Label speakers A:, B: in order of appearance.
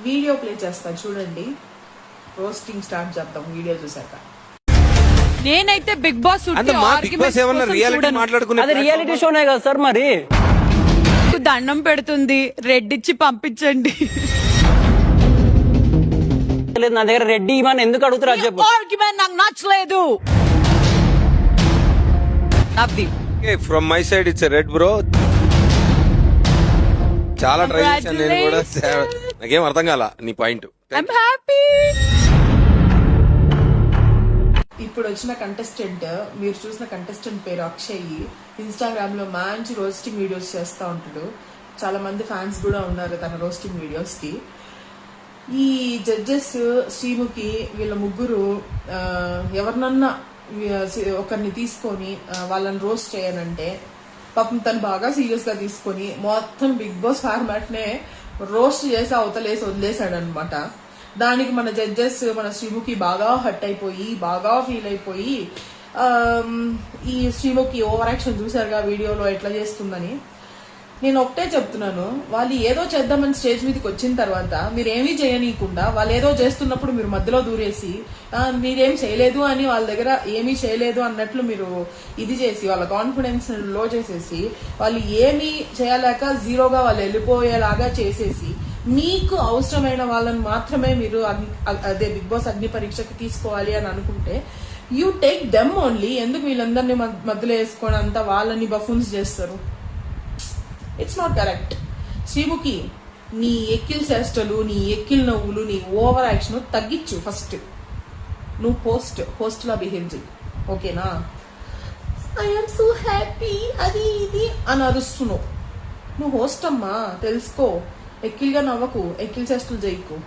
A: Video play చేస్తా చూడండి. Roasting start చేద్దాం వీడియో చూసాక.
B: నేనైతే బిగ్ బాస్
C: అది రియాలిటీ షోనే కదా సార్. మరి
B: దండం పెడుతుంది, రెడ్ ఇచ్చి పంపించండి.
C: నా దగ్గర రెడ్డి ఇవన్నీ ఎందుకు అడుగుతారా చెప్పు.
B: ఆర్గ్యుమెంట్ నాకు నచ్చలేదు.
D: From my side it's red bro. చాలా ట్రై చేశాను నేను కూడా, నాకేం అర్థం కాల నీ పాయింట్.
B: I'm happy.
A: ఇప్పుడు వచ్చిన కంటెస్టెంట్, మీరు చూసిన కంటెస్టెంట్ పేరు అక్షయ్. ఇన్స్టాగ్రామ్ లో మంచి రోస్టింగ్ వీడియోస్ చేస్తూ ఉంటాడు. చాలా మంది ఫ్యాన్స్ కూడా ఉన్నారు తన రోస్టింగ్ వీడియోస్ కి. ఈ జడ్జెస్ శ్రీముఖి వీళ్ళ ముగ్గురు ఎవరినన్నా ఒకరిని తీసుకొని వాళ్ళని రోస్ట్ చేయనంటే పాపం తను బాగా సీరియస్ గా తీసుకొని మొత్తం బిగ్ బాస్ ఫార్మాట్ నే రోస్ట్ చేసి అవతలేసి వదిలేశాడు అనమాట. దానికి మన జడ్జెస్, మన శ్రీముఖి బాగా హర్ట్ అయిపోయి, బాగా ఫీల్ అయిపోయి, ఈ శ్రీముఖి ఓవర్ యాక్షన్ చూసారుగా వీడియోలో ఎట్లా చేస్తుందని. నేను ఒకటే చెప్తున్నాను, వాళ్ళు ఏదో చేద్దామని స్టేజ్ మీదకి వచ్చిన తర్వాత మీరేమీ చేయనీయకుండా వాళ్ళు ఏదో చేస్తున్నప్పుడు మీరు మధ్యలో దూరేసి మీరేం చేయలేదు అని వాళ్ళ దగ్గర ఏమీ చేయలేదు అన్నట్లు మీరు ఇది చేసి వాళ్ళ కాన్ఫిడెన్స్ లో చేసేసి వాళ్ళు ఏమీ చేయలేక జీరోగా వాళ్ళు వెళ్ళిపోయేలాగా చేసేసి మీకు అవసరమైన వాళ్ళని మాత్రమే మీరు అదే బిగ్ బాస్ అగ్ని పరీక్షకు తీసుకోవాలి అని అనుకుంటే యూ టేక్ దెమ్ ఓన్లీ. ఎందుకు వీళ్ళందరినీ మధ్యలో వేసుకొని అంతా వాళ్ళని బఫూన్స్ చేస్తారు? It's not correct. శ్రీముఖి, నీ ఎక్కిల్ చేష్టలు, నీ ఎక్కిల్ నవ్వులు, నీ ఓవర్ యాక్షన్ తగ్గించు. ఫస్ట్ నువ్వు హోస్ట్ లా బిహేవ్ చేయి, ఓకేనా? ఐఎమ్ సో హ్యాపీ అది ఇది అని అరుస్తున్నావు. నువ్వు హోస్ట్ అమ్మా, తెలుసుకో. ఎక్కిల్గా నవ్వకు, ఎక్కిల్ చేష్టలు చేయకు.